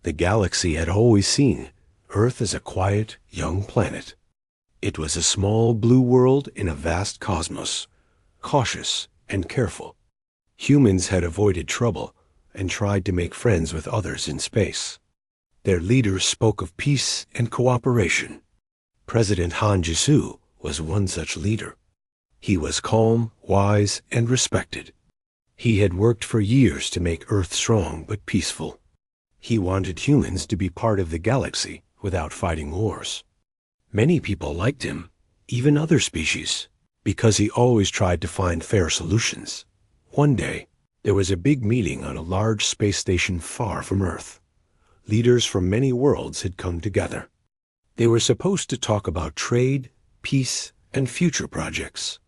The galaxy had always seen Earth as a quiet, young planet. It was a small blue world in a vast cosmos, cautious and careful. Humans had avoided trouble and tried to make friends with others in space. Their leaders spoke of peace and cooperation. President Han Jisu was one such leader. He was calm, wise, and respected. He had worked for years to make Earth strong but peaceful. He wanted humans to be part of the galaxy without fighting wars. Many people liked him, even other species, because he always tried to find fair solutions. One day, there was a big meeting on a large space station far from Earth. Leaders from many worlds had come together. They were supposed to talk about trade, peace, and future projects.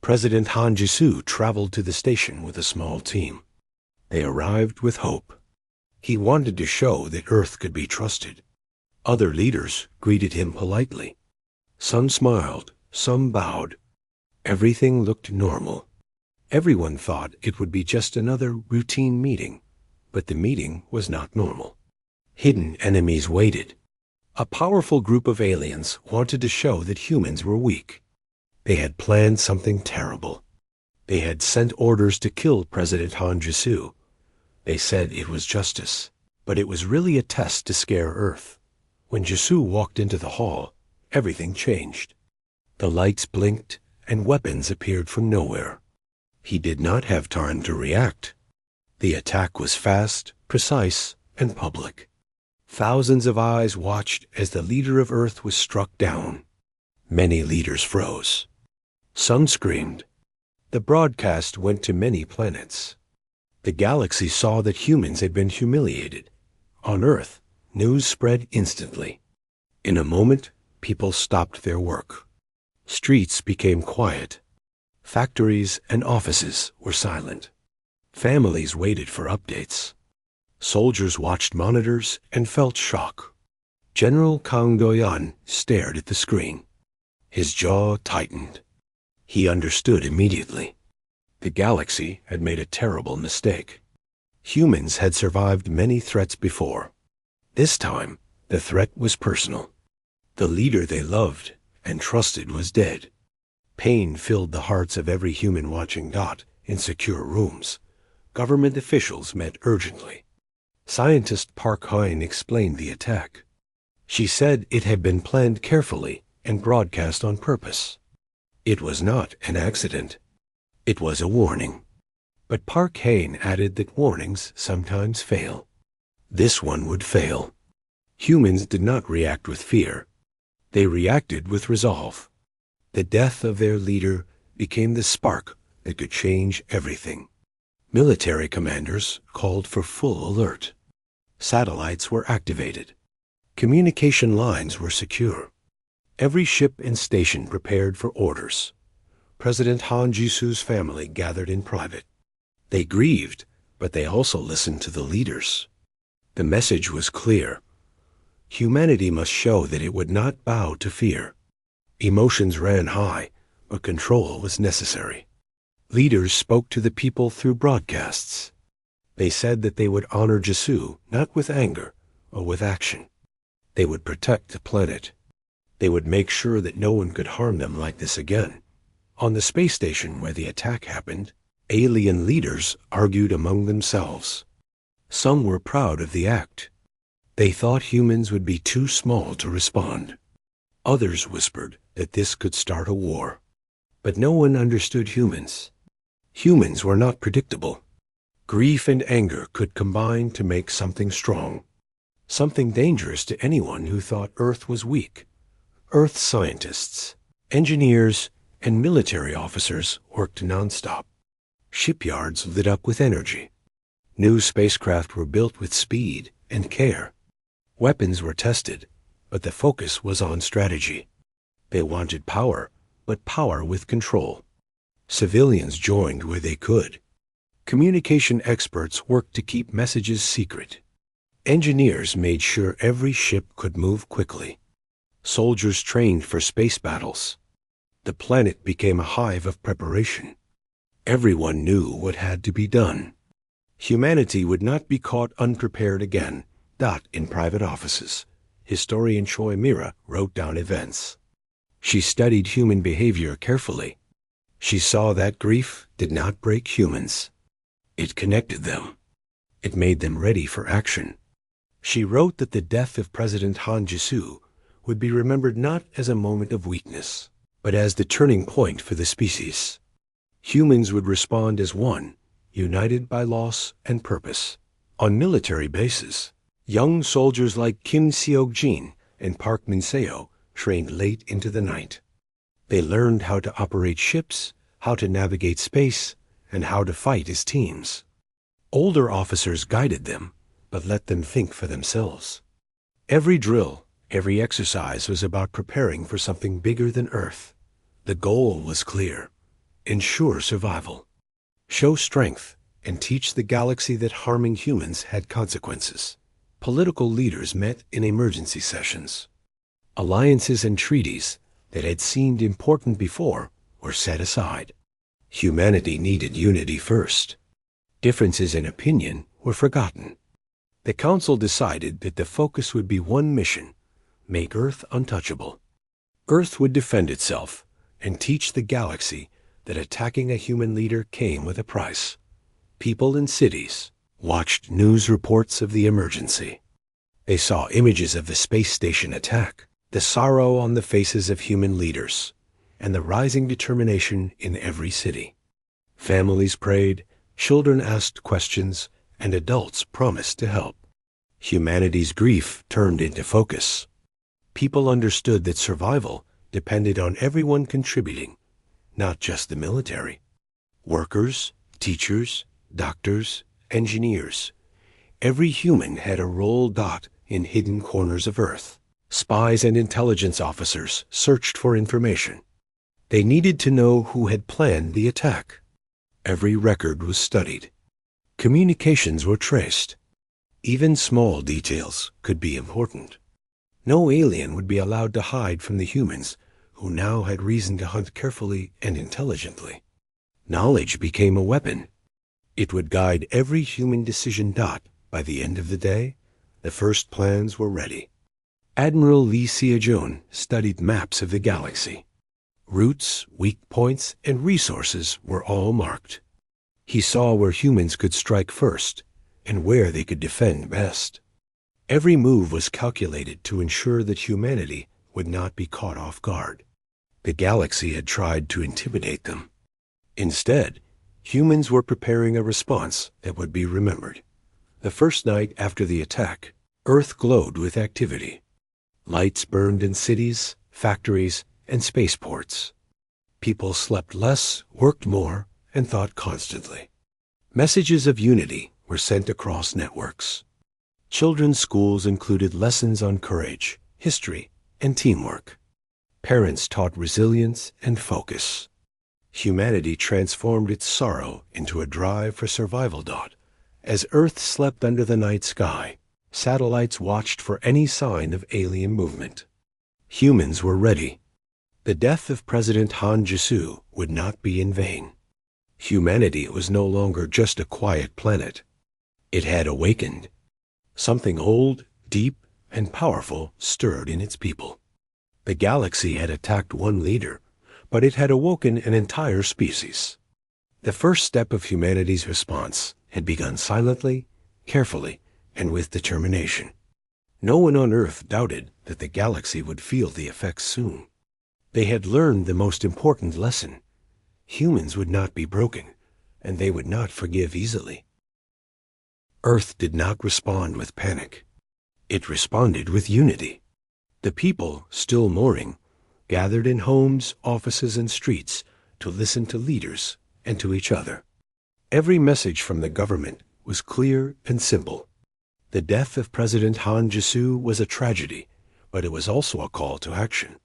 President Han Jisu traveled to the station with a small team. They arrived with hope. He wanted to show that Earth could be trusted. Other leaders greeted him politely. Some smiled, some bowed. Everything looked normal. Everyone thought it would be just another routine meeting, but the meeting was not normal. Hidden enemies waited. A powerful group of aliens wanted to show that humans were weak. They had planned something terrible. They had sent orders to kill President Han Jisu. They said it was justice, but it was really a test to scare Earth. When Jisu walked into the hall, everything changed. The lights blinked and weapons appeared from nowhere. He did not have time to react. The attack was fast, precise, and public. Thousands of eyes watched as the leader of Earth was struck down. Many leaders froze. Some screamed. The broadcast went to many planets. The galaxy saw that humans had been humiliated. On Earth, news spread instantly. In a moment, people stopped their work. Streets became quiet. Factories and offices were silent. Families waited for updates. Soldiers watched monitors and felt shock. General Kang Do-yan stared at the screen. His jaw tightened. He understood immediately. The galaxy had made a terrible mistake. Humans had survived many threats before. This time, the threat was personal. The leader they loved and trusted was dead. Pain filled the hearts of every human watching in secure rooms. Government officials met urgently. Scientist Park Hein explained the attack. She said it had been planned carefully and broadcast on purpose. It was not an accident. It was a warning. But Park Hein added that warnings sometimes fail. This one would fail. Humans did not react with fear. They reacted with resolve. The death of their leader became the spark that could change everything. Military commanders called for full alert. Satellites were activated. Communication lines were secure. Every ship and station prepared for orders. President Han Jisu's family gathered in private. They grieved, but they also listened to the leaders. The message was clear. Humanity must show that it would not bow to fear. Emotions ran high, but control was necessary. Leaders spoke to the people through broadcasts. They said that they would honor Jisu not with anger, but with action. They would protect the planet. They would make sure that no one could harm them like this again. On the space station where the attack happened, alien leaders argued among themselves. Some were proud of the act. They thought humans would be too small to respond. Others whispered that this could start a war. But no one understood humans. Humans were not predictable. Grief and anger could combine to make something strong. Something dangerous to anyone who thought Earth was weak. Earth scientists, engineers, and military officers worked nonstop. Shipyards lit up with energy. New spacecraft were built with speed and care. Weapons were tested, but the focus was on strategy. They wanted power, but power with control. Civilians joined where they could. Communication experts worked to keep messages secret. Engineers made sure every ship could move quickly. Soldiers trained for space battles. The planet became a hive of preparation. Everyone knew what had to be done. Humanity would not be caught unprepared again, In private offices, historian Choi Mira wrote down events. She studied human behavior carefully. She saw that grief did not break humans. It connected them. It made them ready for action. She wrote that the death of President Han Jisu would be remembered not as a moment of weakness, but as the turning point for the species. Humans would respond as one, united by loss and purpose. On military bases, young soldiers like Kim Seok-jin and Park Min-seo trained late into the night. They learned how to operate ships, how to navigate space, and how to fight as teams. Older officers guided them, but let them think for themselves. Every drill, every exercise was about preparing for something bigger than Earth. The goal was clear: ensure survival, show strength, and teach the galaxy that harming humans had consequences. Political leaders met in emergency sessions. Alliances and treaties that had seemed important before were set aside. Humanity needed unity first. Differences in opinion were forgotten. The Council decided that the focus would be one mission: make Earth untouchable. Earth would defend itself and teach the galaxy that attacking a human leader came with a price. People in cities watched news reports of the emergency. They saw images of the space station attack, the sorrow on the faces of human leaders, and the rising determination in every city. Families prayed, children asked questions, and adults promised to help. Humanity's grief turned into focus. People understood that survival depended on everyone contributing, not just the military. Workers, teachers, doctors, engineers. Every human had a role. In hidden corners of Earth, spies and intelligence officers searched for information. They needed to know who had planned the attack. Every record was studied. Communications were traced. Even small details could be important. No alien would be allowed to hide from the humans, who now had reason to hunt carefully and intelligently. Knowledge became a weapon. It would guide every human decision. By the end of the day, the first plans were ready. Admiral Lee Seo-jun studied maps of the galaxy. Routes, weak points, and resources were all marked. He saw where humans could strike first and where they could defend best. Every move was calculated to ensure that humanity would not be caught off guard. The galaxy had tried to intimidate them. Instead, humans were preparing a response that would be remembered. The first night after the attack, Earth glowed with activity. Lights burned in cities, factories, and spaceports. People slept less, worked more, and thought constantly. Messages of unity were sent across networks. Children's schools included lessons on courage, history, and teamwork. Parents taught resilience and focus. Humanity transformed its sorrow into a drive for survival. As Earth slept under the night sky, satellites watched for any sign of alien movement. Humans were ready. The death of President Han Jisu would not be in vain. Humanity was no longer just a quiet planet. It had awakened. Something old, deep, and powerful stirred in its people. The galaxy had attacked one leader, but it had awoken an entire species. The first step of humanity's response had begun silently, carefully, and with determination. No one on Earth doubted that the galaxy would feel the effects soon. They had learned the most important lesson: humans would not be broken, and they would not forgive easily. Earth did not respond with panic. It responded with unity. The people, still mourning, gathered in homes, offices, and streets to listen to leaders and to each other. Every message from the government was clear and simple. The death of President Han Jisu was a tragedy, but it was also a call to action.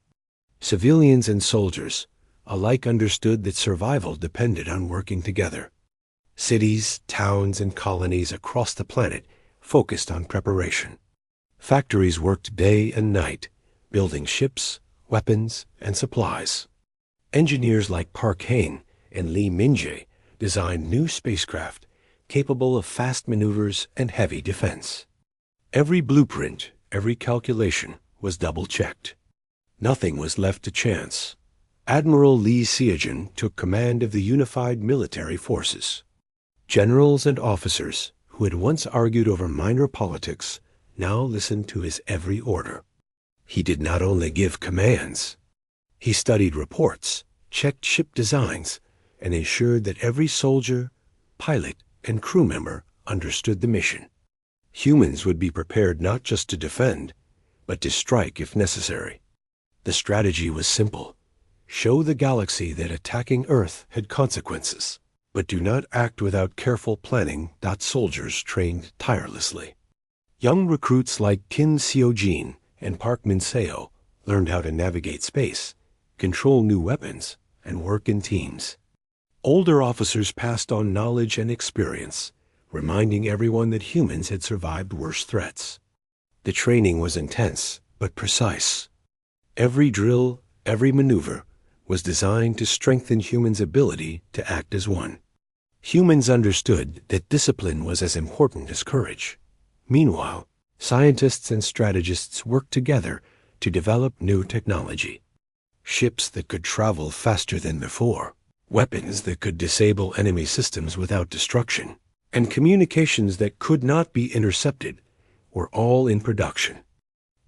Civilians and soldiers alike understood that survival depended on working together. Cities, towns, and colonies across the planet focused on preparation. Factories worked day and night, building ships, weapons, and supplies. Engineers like Park Hain and Lee Min-jae designed new spacecraft capable of fast maneuvers and heavy defense. Every blueprint, every calculation was double-checked. Nothing was left to chance. Admiral Lee Seojeon took command of the unified military forces. Generals and officers who had once argued over minor politics now listened to his every order. He did not only give commands. He studied reports, checked ship designs, and ensured that every soldier, pilot, and crew member understood the mission. Humans would be prepared not just to defend, but to strike if necessary. The strategy was simple. Show the galaxy that attacking Earth had consequences, but do not act without careful planning. Soldiers trained tirelessly. Young recruits like Kim Seo-jin and Park Min-seo learned how to navigate space, control new weapons, and work in teams. Older officers passed on knowledge and experience, reminding everyone that humans had survived worse threats. The training was intense, but precise. Every drill, every maneuver, was designed to strengthen humans' ability to act as one. Humans understood that discipline was as important as courage. Meanwhile, scientists and strategists worked together to develop new technology. Ships that could travel faster than before, weapons that could disable enemy systems without destruction, and communications that could not be intercepted were all in production.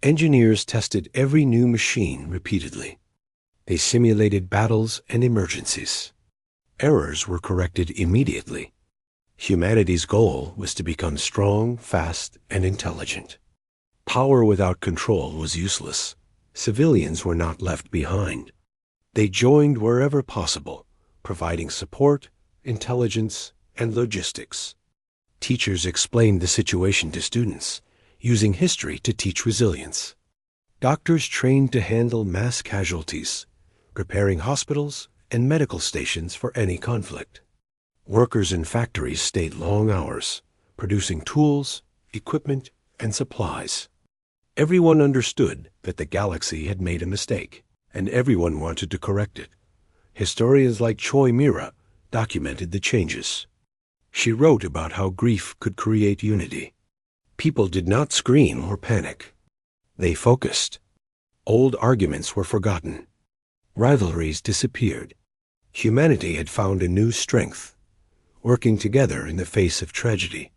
Engineers tested every new machine repeatedly. They simulated battles and emergencies. Errors were corrected immediately. Humanity's goal was to become strong, fast, and intelligent. Power without control was useless. Civilians were not left behind. They joined wherever possible, providing support, intelligence, and logistics. Teachers explained the situation to students, using history to teach resilience. Doctors trained to handle mass casualties, preparing hospitals and medical stations for any conflict. Workers in factories stayed long hours, producing tools, equipment, and supplies. Everyone understood that the galaxy had made a mistake, and everyone wanted to correct it. Historians like Choi Mira documented the changes. She wrote about how grief could create unity. People did not scream or panic. They focused. Old arguments were forgotten. Rivalries disappeared. Humanity had found a new strength, working together in the face of tragedy.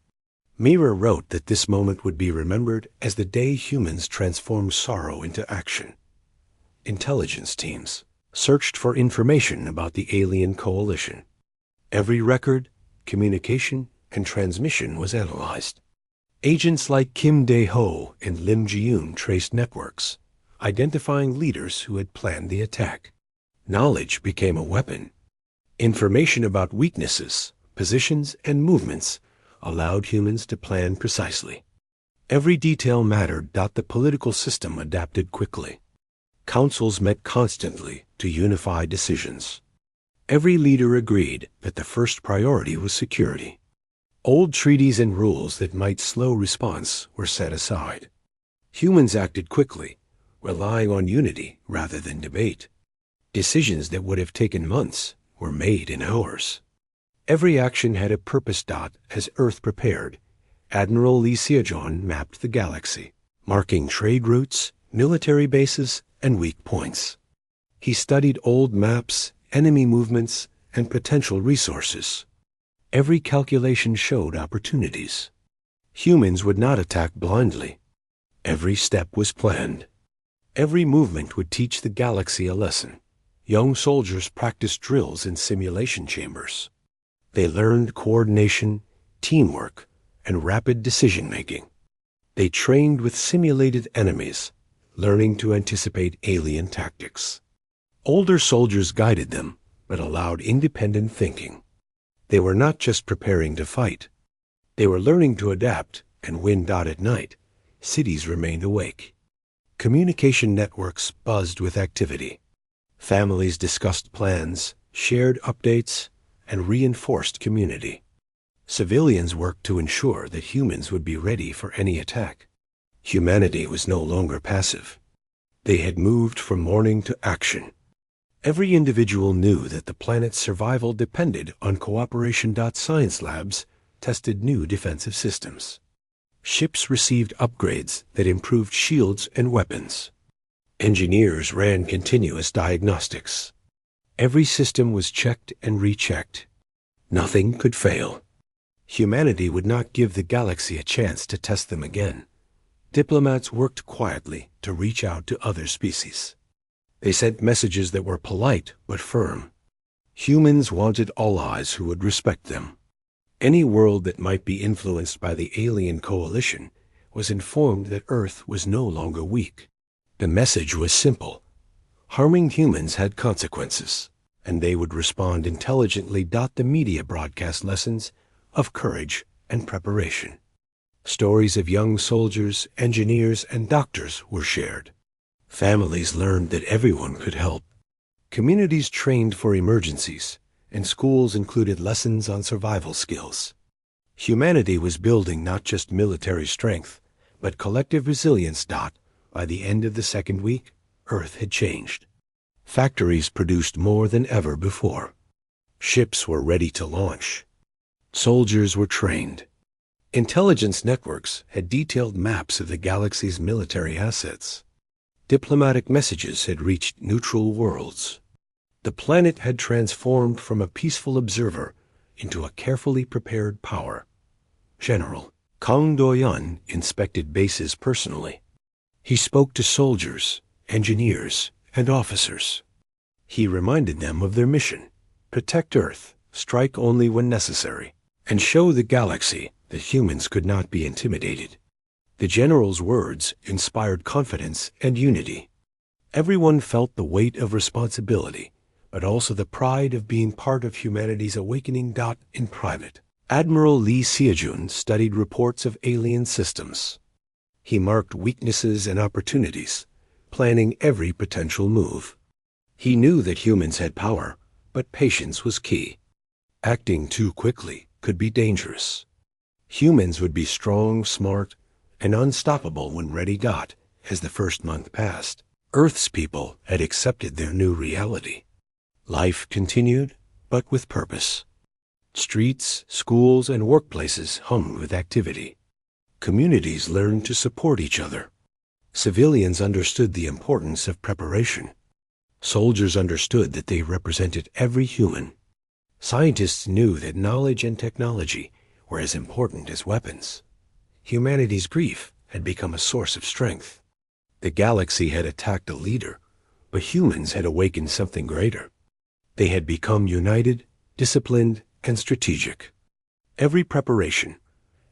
Mira wrote that this moment would be remembered as the day humans transformed sorrow into action. Intelligence teams searched for information about the alien coalition. Every record, communication, and transmission was analyzed. Agents like Kim Dae-ho and Lim Ji-yoon traced networks, identifying leaders who had planned the attack. Knowledge became a weapon. Information about weaknesses, positions, and movements allowed humans to plan precisely. Every detail mattered. The political system adapted quickly. Councils met constantly to unify decisions. Every leader agreed that the first priority was security. Old treaties and rules that might slow response were set aside. Humans acted quickly, relying on unity rather than debate. Decisions that would have taken months were made in hours. Every action had a purpose. As Earth prepared, Admiral Lee Seojeon mapped the galaxy, marking trade routes, military bases, and weak points. He studied old maps, enemy movements, and potential resources. Every calculation showed opportunities. Humans would not attack blindly. Every step was planned. Every movement would teach the galaxy a lesson. Young soldiers practiced drills in simulation chambers. They learned coordination, teamwork, and rapid decision-making. They trained with simulated enemies, learning to anticipate alien tactics. Older soldiers guided them, but allowed independent thinking. They were not just preparing to fight. They were learning to adapt and win. At night, cities remained awake. Communication networks buzzed with activity. Families discussed plans, shared updates, and reinforced community. Civilians worked to ensure that humans would be ready for any attack. Humanity was no longer passive. They had moved from mourning to action. Every individual knew that the planet's survival depended on cooperation. Science labs tested new defensive systems. Ships received upgrades that improved shields and weapons. Engineers ran continuous diagnostics. Every system was checked and rechecked. Nothing could fail. Humanity would not give the galaxy a chance to test them again. Diplomats worked quietly to reach out to other species. They sent messages that were polite but firm. Humans wanted allies who would respect them. Any world that might be influenced by the alien coalition was informed that Earth was no longer weak. The message was simple. Harming humans had consequences, and they would respond intelligently. The media broadcast lessons of courage and preparation. Stories of young soldiers, engineers, and doctors were shared. Families learned that everyone could help. Communities trained for emergencies, and schools included lessons on survival skills. Humanity was building not just military strength, but collective resilience. By the end of the second week, Earth had changed. Factories produced more than ever before. Ships were ready to launch. Soldiers were trained. Intelligence networks had detailed maps of the galaxy's military assets. Diplomatic messages had reached neutral worlds. The planet had transformed from a peaceful observer into a carefully prepared power. General Kang Do-yun inspected bases personally. He spoke to soldiers, engineers, and officers. He reminded them of their mission: protect Earth, strike only when necessary, and show the galaxy that humans could not be intimidated. The general's words inspired confidence and unity. Everyone felt the weight of responsibility, but also the pride of being part of humanity's awakening. In private, Admiral Lee Seojun studied reports of alien systems. He marked weaknesses and opportunities, planning every potential move. He knew that humans had power, but patience was key. Acting too quickly could be dangerous. Humans would be strong, smart, and unstoppable when ready. As the first month passed, Earth's people had accepted their new reality. Life continued, but with purpose. Streets, schools, and workplaces hummed with activity. Communities learned to support each other. Civilians understood the importance of preparation. Soldiers understood that they represented every human. Scientists knew that knowledge and technology were as important as weapons. Humanity's grief had become a source of strength. The galaxy had attacked a leader, but humans had awakened something greater. They had become united, disciplined, and strategic. Every preparation,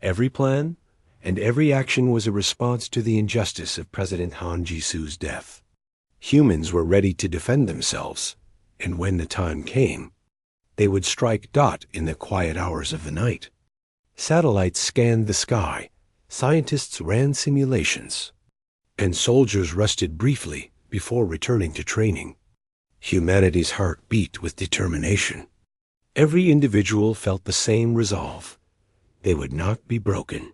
every plan, and every action was a response to the injustice of President Han Jisu's death. Humans were ready to defend themselves, and when the time came, they would strike. In the quiet hours of the night, satellites scanned the sky, scientists ran simulations, and soldiers rested briefly before returning to training. Humanity's heart beat with determination. Every individual felt the same resolve. They would not be broken.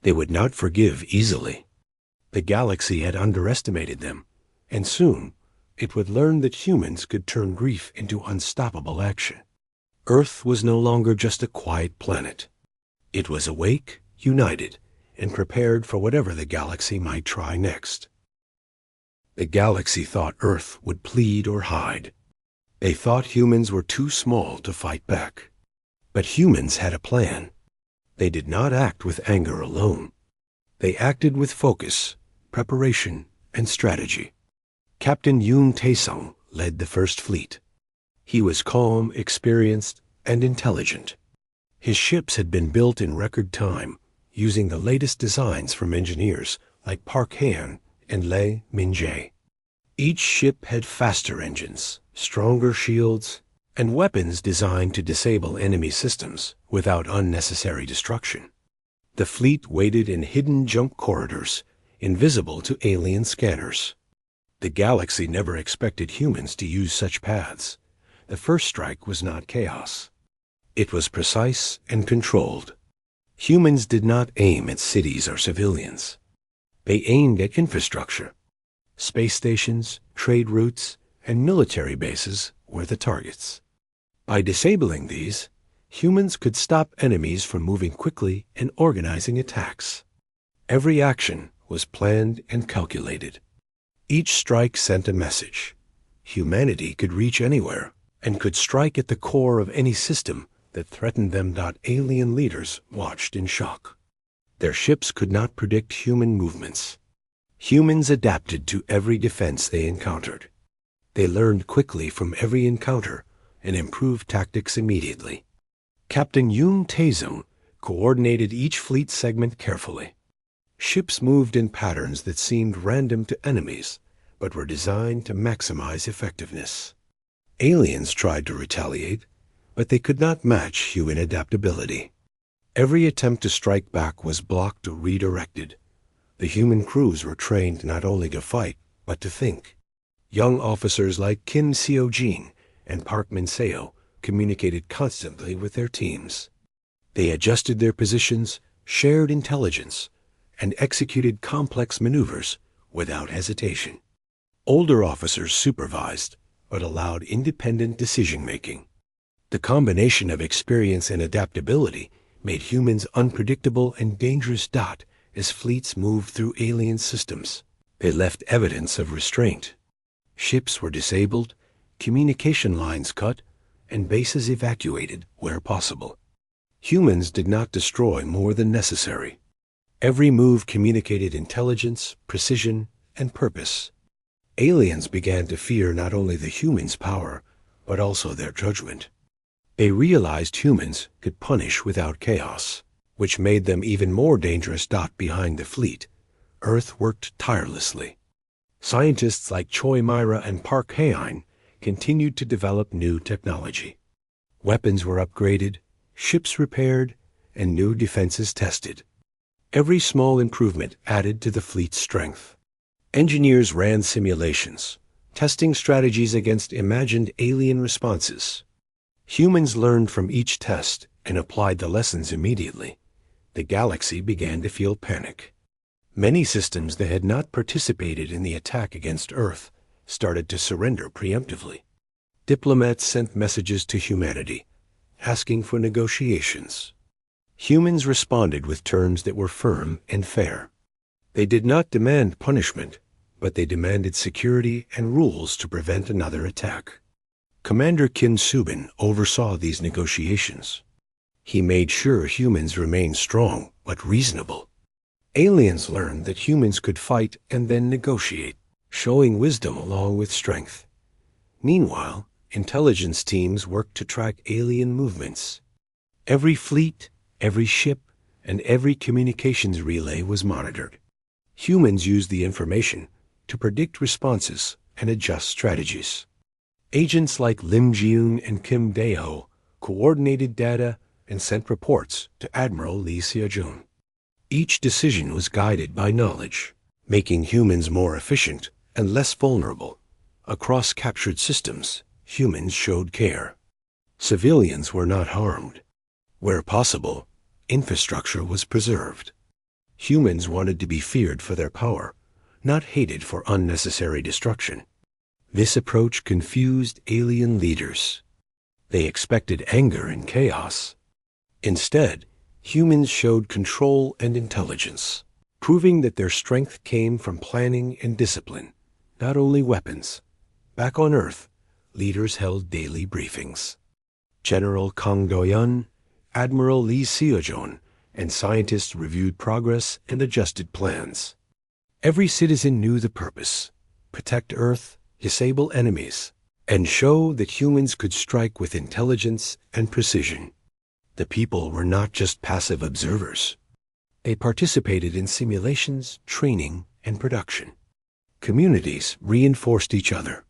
They would not forgive easily. The galaxy had underestimated them, and soon it would learn that humans could turn grief into unstoppable action. Earth was no longer just a quiet planet. It was awake, united, and prepared for whatever the galaxy might try next. The galaxy thought Earth would plead or hide. They thought humans were too small to fight back. But humans had a plan. They did not act with anger alone. They acted with focus, preparation, and strategy. Captain Yoon Taesung led the first fleet. He was calm, experienced, and intelligent. His ships had been built in record time, using the latest designs from engineers like Park Hae-an and Lee Min-jae. Each ship had faster engines, stronger shields, and weapons designed to disable enemy systems without unnecessary destruction. The fleet waited in hidden jump corridors, invisible to alien scanners. The galaxy never expected humans to use such paths. The first strike was not chaos. It was precise and controlled. Humans did not aim at cities or civilians. They aimed at infrastructure. Space stations, trade routes, and military bases were the targets. By disabling these, humans could stop enemies from moving quickly and organizing attacks. Every action was planned and calculated. Each strike sent a message. Humanity could reach anywhere and could strike at the core of any system that threatened them. Alien leaders watched in shock. Their ships could not predict human movements. Humans adapted to every defense they encountered. They learned quickly from every encounter and improved tactics immediately. Captain Yoon Tae-sung coordinated each fleet segment carefully. Ships moved in patterns that seemed random to enemies, but were designed to maximize effectiveness. Aliens tried to retaliate, but they could not match human adaptability. Every attempt to strike back was blocked or redirected. The human crews were trained not only to fight, but to think. Young officers like Kim Seo-jin and Park Min-seo communicated constantly with their teams. They adjusted their positions, shared intelligence, and executed complex maneuvers without hesitation. Older officers supervised, but allowed independent decision-making. The combination of experience and adaptability made humans unpredictable and dangerous. As fleets moved through alien systems, they left evidence of restraint. Ships were disabled, communication lines cut, and bases evacuated where possible. Humans did not destroy more than necessary. Every move communicated intelligence, precision, and purpose. Aliens began to fear not only the humans' power, but also their judgment. They realized humans could punish without chaos, which made them even more dangerous. Behind the fleet, Earth worked tirelessly. Scientists like Choi Myra and Park Hae-in continued to develop new technology. Weapons were upgraded, ships repaired, and new defenses tested. Every small improvement added to the fleet's strength. Engineers ran simulations, testing strategies against imagined alien responses. Humans learned from each test and applied the lessons immediately. The galaxy began to feel panic. Many systems that had not participated in the attack against Earth started to surrender preemptively. Diplomats sent messages to humanity, asking for negotiations. Humans responded with terms that were firm and fair. They did not demand punishment, but they demanded security and rules to prevent another attack. Commander Kim Subin oversaw these negotiations. He made sure humans remained strong but reasonable. Aliens learned that humans could fight and then negotiate, showing wisdom along with strength. Meanwhile, intelligence teams worked to track alien movements. Every fleet, every ship, and every communications relay was monitored. Humans used the information to predict responses and adjust strategies. Agents like Lim Ji-eun and Kim Dae-ho coordinated data and sent reports to Admiral Lee Seo-jun. Each decision was guided by knowledge, making humans more efficient and less vulnerable. Across captured systems, humans showed care. Civilians were not harmed. Where possible, infrastructure was preserved. Humans wanted to be feared for their power, not hated for unnecessary destruction. This approach confused alien leaders. They expected anger and chaos. Instead, humans showed control and intelligence, proving that their strength came from planning and discipline, not only weapons. Back on Earth, leaders held daily briefings. General Kang Do-yeon, Admiral Lee Seo-jun, and scientists reviewed progress and adjusted plans. Every citizen knew the purpose: protect Earth, disable enemies, and show that humans could strike with intelligence and precision. The people were not just passive observers. They participated in simulations, training, and production. Communities reinforced each other.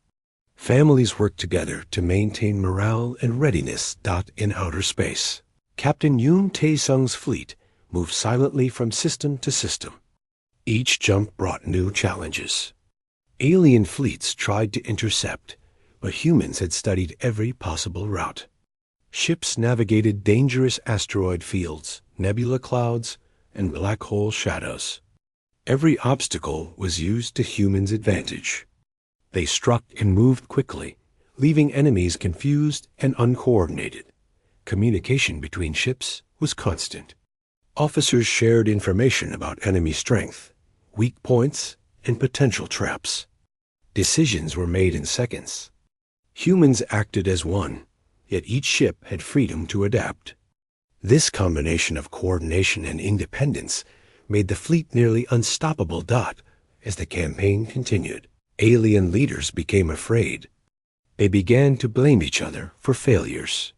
Families worked together to maintain morale and readiness. In outer space, Captain Yoon Tae-sung's fleet moved silently from system to system. Each jump brought new challenges. Alien fleets tried to intercept, but humans had studied every possible route. Ships navigated dangerous asteroid fields, nebula clouds, and black hole shadows. Every obstacle was used to humans' advantage. They struck and moved quickly, leaving enemies confused and uncoordinated. Communication between ships was constant. Officers shared information about enemy strength, weak points, and potential traps. Decisions were made in seconds. Humans acted as one, yet each ship had freedom to adapt. This combination of coordination and independence made the fleet nearly unstoppable. As the campaign continued, alien leaders became afraid. They began to blame each other for failures.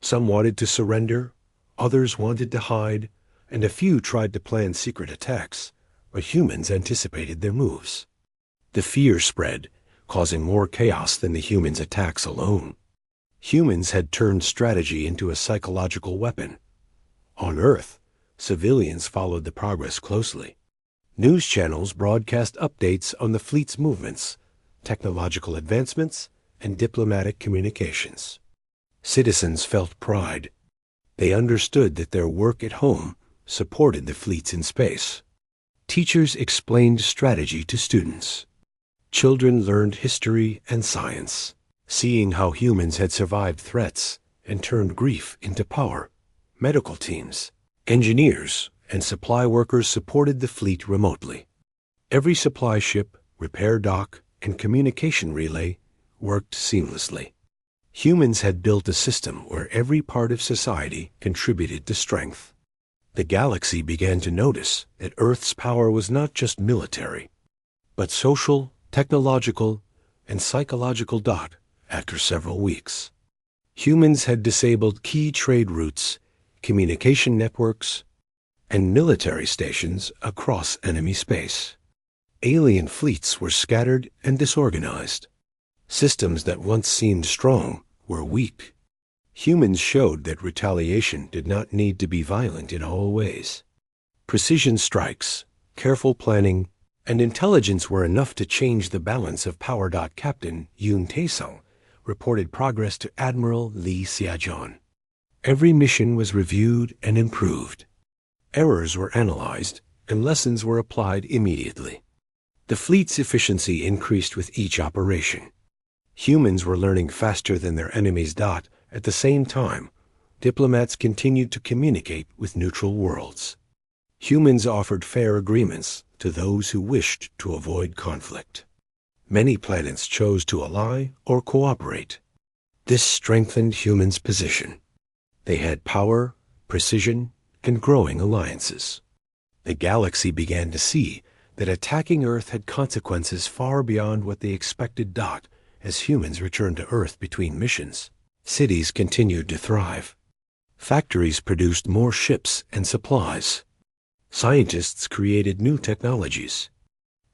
Some wanted to surrender, others wanted to hide, and a few tried to plan secret attacks, but humans anticipated their moves. The fear spread, causing more chaos than the humans' attacks alone. Humans had turned strategy into a psychological weapon. On Earth, civilians followed the progress closely. News channels broadcast updates on the fleet's movements, technological advancements, and diplomatic communications. Citizens felt pride. They understood that their work at home supported the fleets in space. Teachers explained strategy to students. Children learned history and science, seeing how humans had survived threats and turned grief into power. Medical teams, engineers, and supply workers supported the fleet remotely. Every supply ship, repair dock, and communication relay worked seamlessly. Humans had built a system where every part of society contributed to strength. The galaxy began to notice that Earth's power was not just military, but social, technological, and psychological. After several weeks, humans had disabled key trade routes, communication networks, and military stations across enemy space. Alien fleets were scattered and disorganized. Systems that once seemed strong were weak. Humans showed that retaliation did not need to be violent in all ways. Precision strikes, careful planning, and intelligence were enough to change the balance of power. Captain Yoon Tae-sung reported progress to Admiral Lee Sia-jon. Every mission was reviewed and improved. Errors were analyzed, and lessons were applied immediately. The fleet's efficiency increased with each operation. Humans were learning faster than their enemies. At the same time, diplomats continued to communicate with neutral worlds. Humans offered fair agreements to those who wished to avoid conflict. Many planets chose to ally or cooperate. This strengthened humans' position. They had power, precision, and growing alliances. The galaxy began to see that attacking Earth had consequences far beyond what they expected. As humans returned to Earth between missions, cities continued to thrive. Factories produced more ships and supplies. Scientists created new technologies.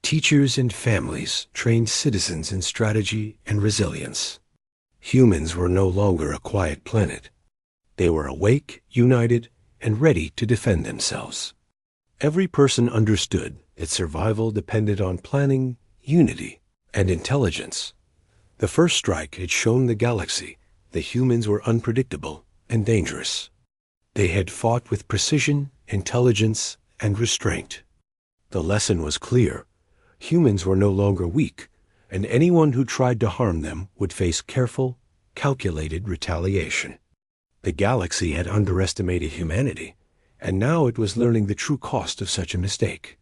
Teachers and families trained citizens in strategy and resilience. Humans were no longer a quiet planet. They were awake, united, and ready to defend themselves. Every person understood that survival depended on planning, unity, and intelligence. The first strike had shown the galaxy that humans were unpredictable and dangerous. They had fought with precision, intelligence, and restraint. The lesson was clear. Humans were no longer weak, and anyone who tried to harm them would face careful, calculated retaliation. The galaxy had underestimated humanity, and now it was learning the true cost of such a mistake.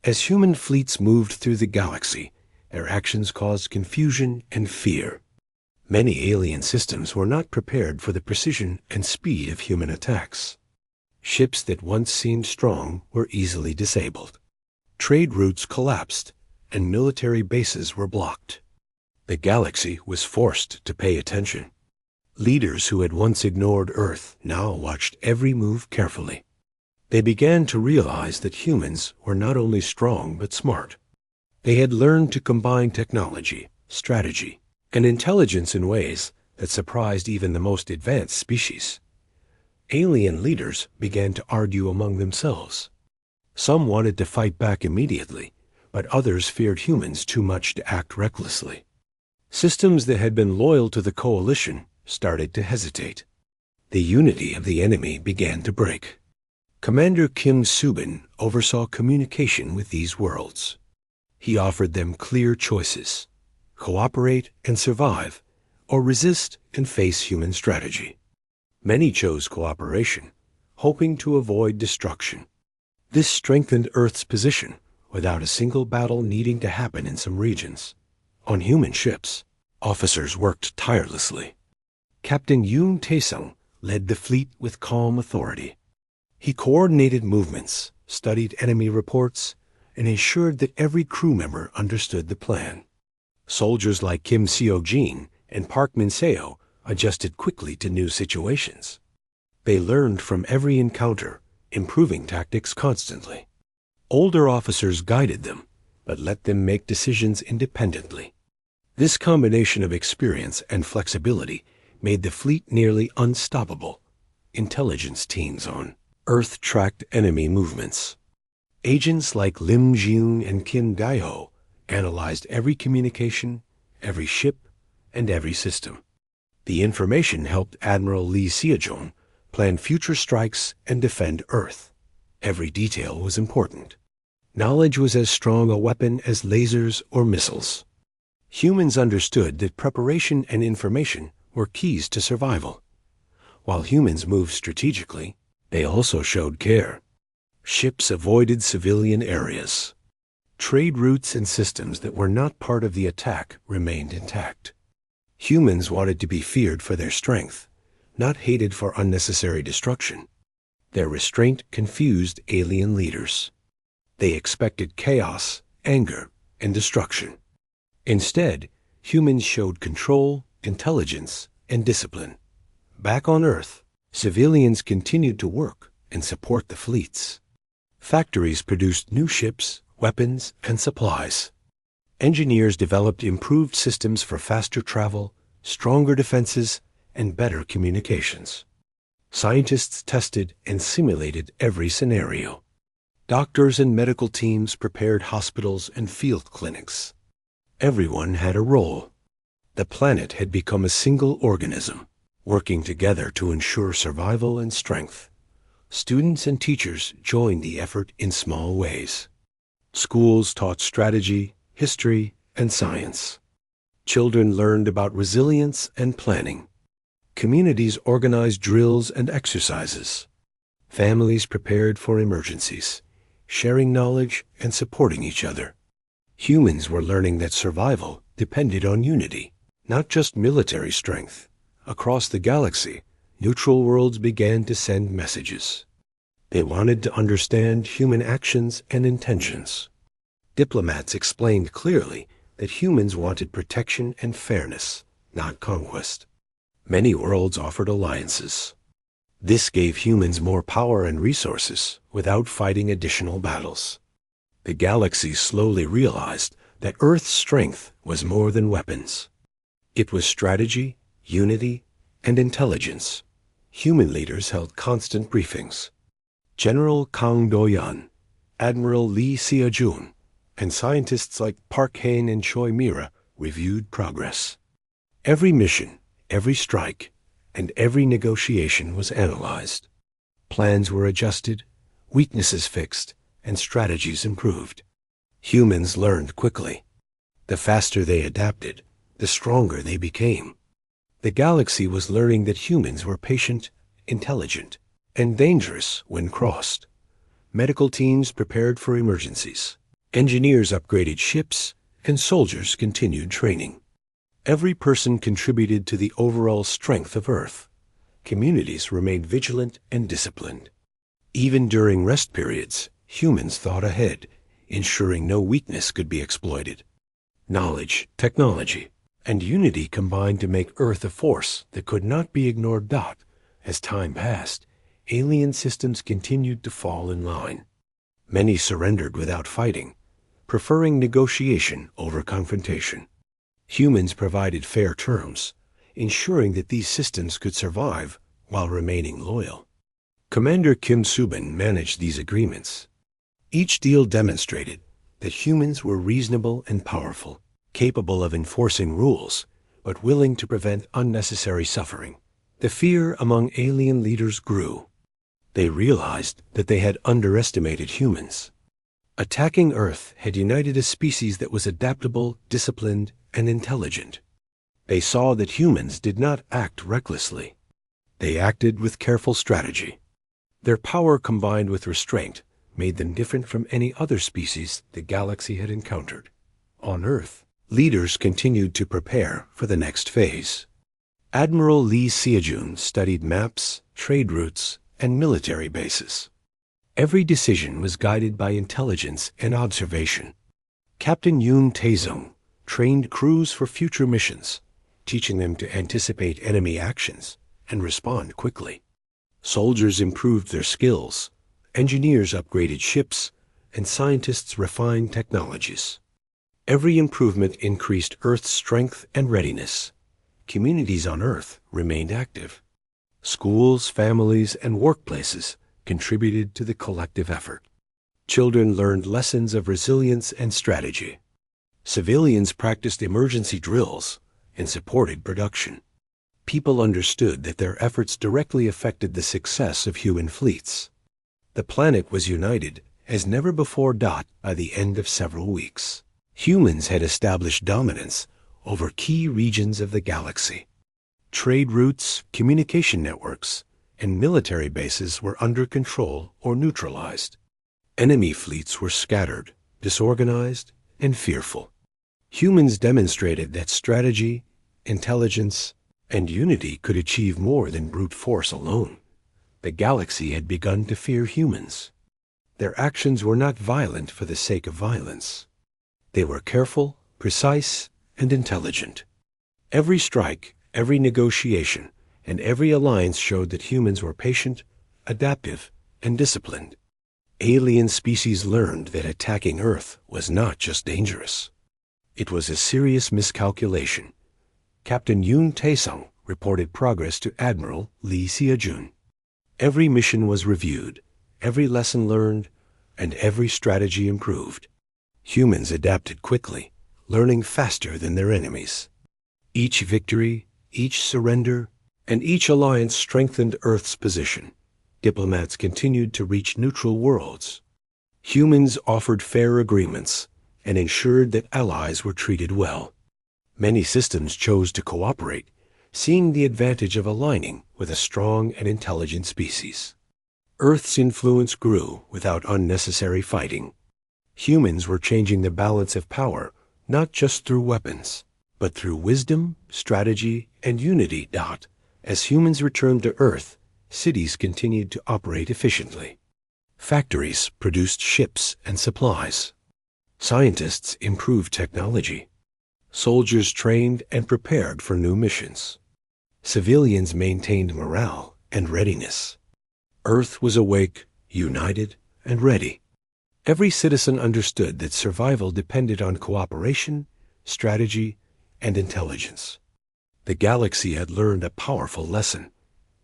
As human fleets moved through the galaxy, their actions caused confusion and fear. Many alien systems were not prepared for the precision and speed of human attacks. Ships that once seemed strong were easily disabled. Trade routes collapsed, and military bases were blocked. The galaxy was forced to pay attention. Leaders who had once ignored Earth now watched every move carefully. They began to realize that humans were not only strong but smart. They had learned to combine technology, strategy, and intelligence in ways that surprised even the most advanced species. Alien leaders began to argue among themselves. Some wanted to fight back immediately, but others feared humans too much to act recklessly. Systems that had been loyal to the coalition started to hesitate. The unity of the enemy began to break. Commander Kim Subin oversaw communication with these worlds. He offered them clear choices: cooperate and survive, or resist and face human strategy. Many chose cooperation, hoping to avoid destruction. This strengthened Earth's position without a single battle needing to happen in some regions. On human ships, officers worked tirelessly. Captain Yoon Taesung led the fleet with calm authority. He coordinated movements, studied enemy reports, and ensured that every crew member understood the plan. Soldiers like Kim Seo-jin and Park Min-seo adjusted quickly to new situations. They learned from every encounter, improving tactics constantly. Older officers guided them, but let them make decisions independently. This combination of experience and flexibility made the fleet nearly unstoppable. Intelligence teams on Earth tracked enemy movements. Agents like Lim Ji-un and Kim Dae-ho analyzed every communication, every ship, and every system. The information helped Admiral Lee Seo-jong plan future strikes and defend Earth. Every detail was important. Knowledge was as strong a weapon as lasers or missiles. Humans understood that preparation and information were keys to survival. While humans moved strategically, they also showed care. Ships avoided civilian areas. Trade routes and systems that were not part of the attack remained intact. Humans wanted to be feared for their strength, not hated for unnecessary destruction. Their restraint confused alien leaders. They expected chaos, anger, and destruction. Instead, humans showed control, intelligence, and discipline. Back on Earth, civilians continued to work and support the fleets. Factories produced new ships, weapons, and supplies. Engineers developed improved systems for faster travel, stronger defenses, and better communications. Scientists tested and simulated every scenario. Doctors and medical teams prepared hospitals and field clinics. Everyone had a role. The planet had become a single organism, working together to ensure survival and strength. Students and teachers joined the effort in small ways. Schools taught strategy, history, and science. Children learned about resilience and planning. Communities organized drills and exercises. Families prepared for emergencies, sharing knowledge and supporting each other. Humans were learning that survival depended on unity, not just military strength. Across the galaxy, neutral worlds began to send messages. They wanted to understand human actions and intentions. Diplomats explained clearly that humans wanted protection and fairness, not conquest. Many worlds offered alliances. This gave humans more power and resources without fighting additional battles. The galaxy slowly realized that Earth's strength was more than weapons. It was strategy, unity, and intelligence. Human leaders held constant briefings. General Kang Do-yan, Admiral Lee Seo-jun, and scientists like Park Hain and Choi Mira reviewed progress. Every mission, every strike, and every negotiation was analyzed. Plans were adjusted, weaknesses fixed, and strategies improved. Humans learned quickly. The faster they adapted, the stronger they became. The galaxy was learning that humans were patient, intelligent, and dangerous when crossed. Medical teams prepared for emergencies. Engineers upgraded ships, and soldiers continued training. Every person contributed to the overall strength of Earth. Communities remained vigilant and disciplined. Even during rest periods, humans thought ahead, ensuring no weakness could be exploited. Knowledge, technology, and unity combined to make Earth a force that could not be ignored. As time passed, alien systems continued to fall in line. Many surrendered without fighting, preferring negotiation over confrontation. Humans provided fair terms, ensuring that these systems could survive while remaining loyal. Commander Kim Soo-bin managed these agreements. Each deal demonstrated that humans were reasonable and powerful, capable of enforcing rules, but willing to prevent unnecessary suffering. The fear among alien leaders grew. They realized that they had underestimated humans. Attacking Earth had united a species that was adaptable, disciplined, and intelligent. They saw that humans did not act recklessly. They acted with careful strategy. Their power combined with restraint made them different from any other species the galaxy had encountered. On Earth, leaders continued to prepare for the next phase. Admiral Lee Seo-jun studied maps, trade routes, and military bases. Every decision was guided by intelligence and observation. Captain Yoon Tae-sung trained crews for future missions, teaching them to anticipate enemy actions and respond quickly. Soldiers improved their skills, engineers upgraded ships, and scientists refined technologies. Every improvement increased Earth's strength and readiness. Communities on Earth remained active. Schools, families, and workplaces contributed to the collective effort. Children learned lessons of resilience and strategy. Civilians practiced emergency drills and supported production. People understood that their efforts directly affected the success of human fleets. The planet was united as never before. By the end of several weeks, humans had established dominance over key regions of the galaxy. Trade routes, communication networks, and military bases were under control or neutralized. Enemy fleets were scattered, disorganized, and fearful. Humans demonstrated that strategy, intelligence, and unity could achieve more than brute force alone. The galaxy had begun to fear humans. Their actions were not violent for the sake of violence. They were careful, precise, and intelligent. Every strike, every negotiation, and every alliance showed that humans were patient, adaptive, and disciplined. Alien species learned that attacking Earth was not just dangerous. It was a serious miscalculation. Captain Yoon Tae-sung reported progress to Admiral Lee Seo-jun. Every mission was reviewed, every lesson learned, and every strategy improved. Humans adapted quickly, learning faster than their enemies. Each victory, each surrender, and each alliance strengthened Earth's position. Diplomats continued to reach neutral worlds. Humans offered fair agreements and ensured that allies were treated well. Many systems chose to cooperate, seeing the advantage of aligning with a strong and intelligent species. Earth's influence grew without unnecessary fighting. Humans were changing the balance of power, not just through weapons, but through wisdom, strategy, and unity. As humans returned to Earth, cities continued to operate efficiently. Factories produced ships and supplies. Scientists improved technology. Soldiers trained and prepared for new missions. Civilians maintained morale and readiness. Earth was awake, united, and ready. Every citizen understood that survival depended on cooperation, strategy, and intelligence. The galaxy had learned a powerful lesson.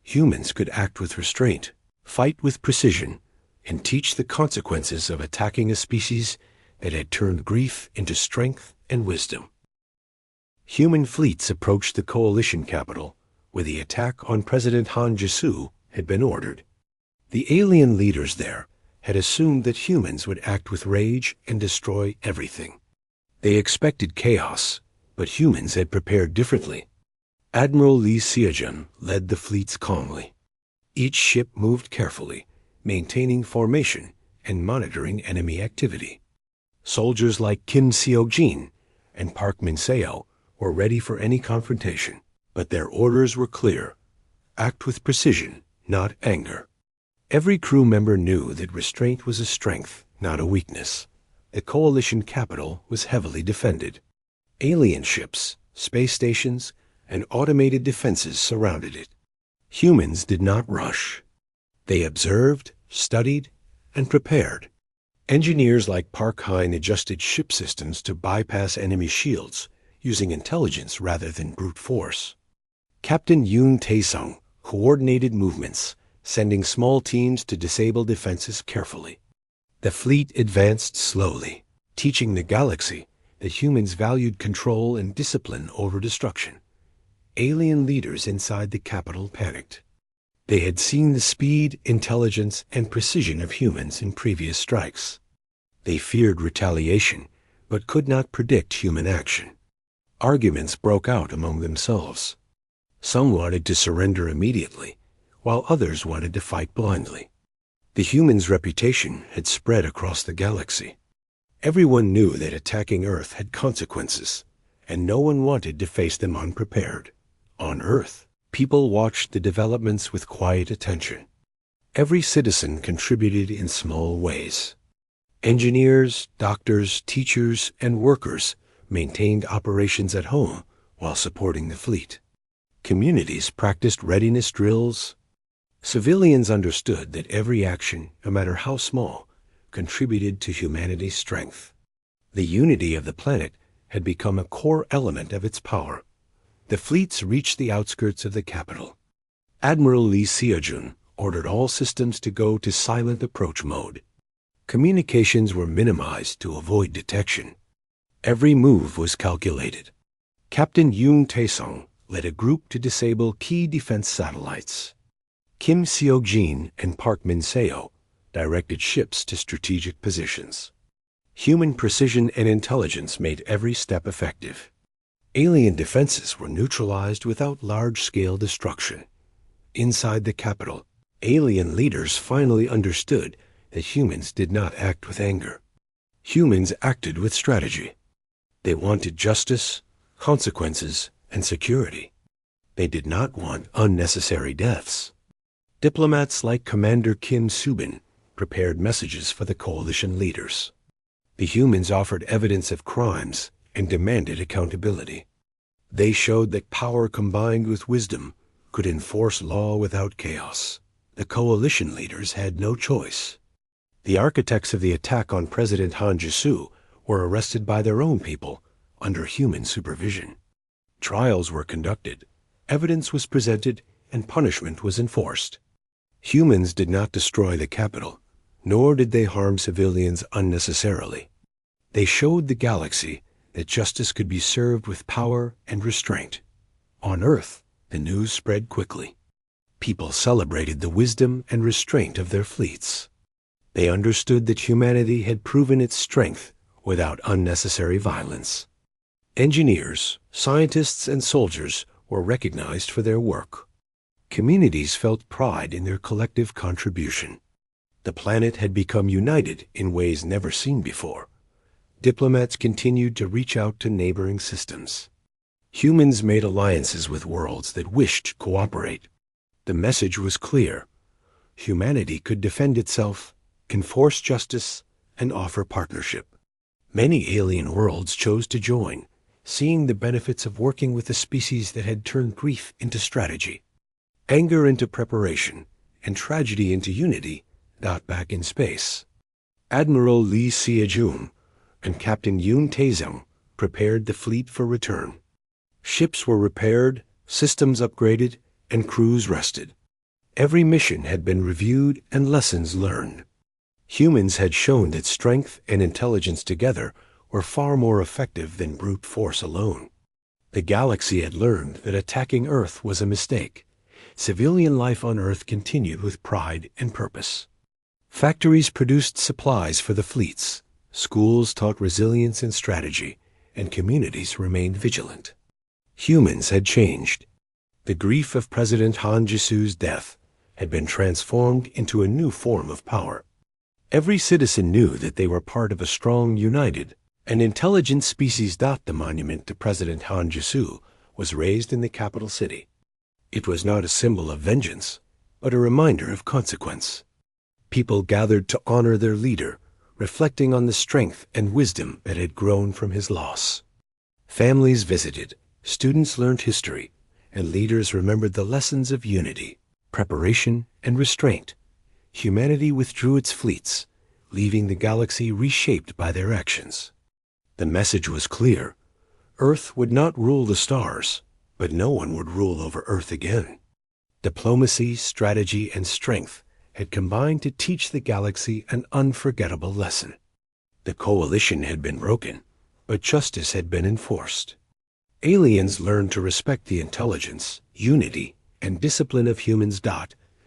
Humans could act with restraint, fight with precision, and teach the consequences of attacking a species that had turned grief into strength and wisdom. Human fleets approached the coalition capital, where the attack on President Han Jae-soo had been ordered. The alien leaders there had assumed that humans would act with rage and destroy everything. They expected chaos, but humans had prepared differently. Admiral Lee Seo-jun led the fleets calmly. Each ship moved carefully, maintaining formation and monitoring enemy activity. Soldiers like Kim Seok-jin and Park Min-seo were ready for any confrontation, but their orders were clear: act with precision, not anger. Every crew member knew that restraint was a strength, not a weakness. The coalition capital was heavily defended. Alien ships, space stations, and automated defenses surrounded it. Humans did not rush. They observed, studied, and prepared. Engineers like Park Hein adjusted ship systems to bypass enemy shields, using intelligence rather than brute force. Captain Yoon Tae-sung coordinated movements, sending small teams to disable defenses carefully. The fleet advanced slowly, teaching the galaxy that humans valued control and discipline over destruction. Alien leaders inside the capital panicked. They had seen the speed, intelligence, and precision of humans in previous strikes. They feared retaliation, but could not predict human action. Arguments broke out among themselves. Some wanted to surrender immediately, while others wanted to fight blindly. The humans' reputation had spread across the galaxy. Everyone knew that attacking Earth had consequences, and no one wanted to face them unprepared. On Earth, people watched the developments with quiet attention. Every citizen contributed in small ways. Engineers, doctors, teachers, and workers maintained operations at home while supporting the fleet. Communities practiced readiness drills. Civilians understood that every action, no matter how small, contributed to humanity's strength. The unity of the planet had become a core element of its power. The fleets reached the outskirts of the capital. Admiral Lee Seojun ordered all systems to go to silent approach mode. Communications were minimized to avoid detection. Every move was calculated. Captain Yoon Tae-sung led a group to disable key defense satellites. Kim Seok-jin and Park Min-seo directed ships to strategic positions. Human precision and intelligence made every step effective. Alien defenses were neutralized without large-scale destruction. Inside the capital, alien leaders finally understood that humans did not act with anger. Humans acted with strategy. They wanted justice, consequences, and security. They did not want unnecessary deaths. Diplomats like Commander Kim Subin prepared messages for the coalition leaders. The humans offered evidence of crimes and demanded accountability. They showed that power combined with wisdom could enforce law without chaos. The coalition leaders had no choice. The architects of the attack on President Han Ji-soo were arrested by their own people under human supervision. Trials were conducted, evidence was presented, and punishment was enforced. Humans did not destroy the capital, nor did they harm civilians unnecessarily. They showed the galaxy that justice could be served with power and restraint. On Earth, the news spread quickly. People celebrated the wisdom and restraint of their fleets. They understood that humanity had proven its strength without unnecessary violence. Engineers, scientists, and soldiers were recognized for their work. Communities felt pride in their collective contribution. The planet had become united in ways never seen before. Diplomats continued to reach out to neighboring systems. Humans made alliances with worlds that wished to cooperate. The message was clear. Humanity could defend itself, enforce justice, and offer partnership. Many alien worlds chose to join, seeing the benefits of working with a species that had turned grief into strategy, anger into preparation, and tragedy into unity, got back in space. Admiral Lee Seojun and Captain Yoon Tae-sung prepared the fleet for return. Ships were repaired, systems upgraded, and crews rested. Every mission had been reviewed and lessons learned. Humans had shown that strength and intelligence together were far more effective than brute force alone. The galaxy had learned that attacking Earth was a mistake. Civilian life on Earth continued with pride and purpose. Factories produced supplies for the fleets, schools taught resilience and strategy, and communities remained vigilant. Humans had changed. The grief of President Han Ji-soo's death had been transformed into a new form of power. Every citizen knew that they were part of a strong, united, and intelligent species. The monument to President Han Ji-soo was raised in the capital city. It was not a symbol of vengeance, but a reminder of consequence. People gathered to honor their leader, reflecting on the strength and wisdom that had grown from his loss. Families visited, students learned history, and leaders remembered the lessons of unity, preparation, and restraint. Humanity withdrew its fleets, leaving the galaxy reshaped by their actions. The message was clear. Earth would not rule the stars, but no one would rule over Earth again. Diplomacy, strategy, and strength had combined to teach the galaxy an unforgettable lesson. The coalition had been broken, but justice had been enforced. Aliens learned to respect the intelligence, unity, and discipline of humans.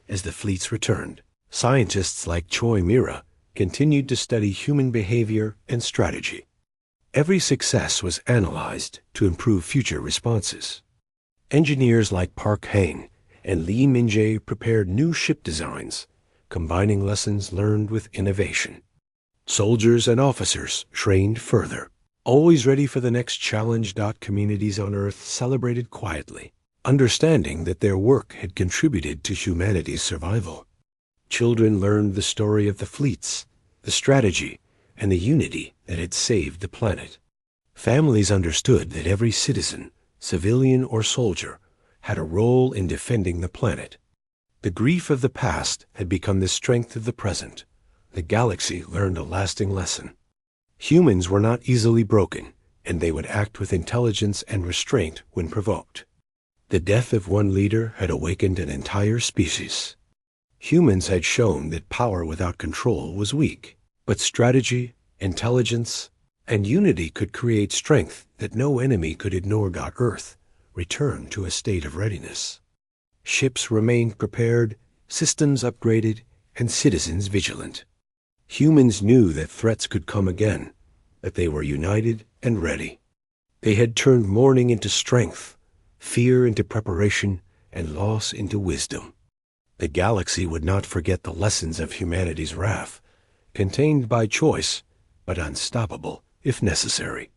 As the fleets returned, scientists like Choi Mira continued to study human behavior and strategy. Every success was analyzed to improve future responses. Engineers like Park Hain and Lee Min-jae prepared new ship designs, combining lessons learned with innovation. Soldiers and officers trained further, always ready for the next challenge. Communities on Earth celebrated quietly, understanding that their work had contributed to humanity's survival. Children learned the story of the fleets, the strategy, and the unity that had saved the planet. Families understood that every citizen, civilian or soldier, had a role in defending the planet. The grief of the past had become the strength of the present. The galaxy learned a lasting lesson. Humans were not easily broken, and they would act with intelligence and restraint when provoked. The death of one leader had awakened an entire species. Humans had shown that power without control was weak, but strategy, intelligence, and unity could create strength that no enemy could ignore. Earth returned to a state of readiness. Ships remained prepared, systems upgraded, and citizens vigilant. Humans knew that threats could come again, that they were united and ready. They had turned mourning into strength, fear into preparation, and loss into wisdom. The galaxy would not forget the lessons of humanity's wrath, contained by choice, but unstoppable if necessary.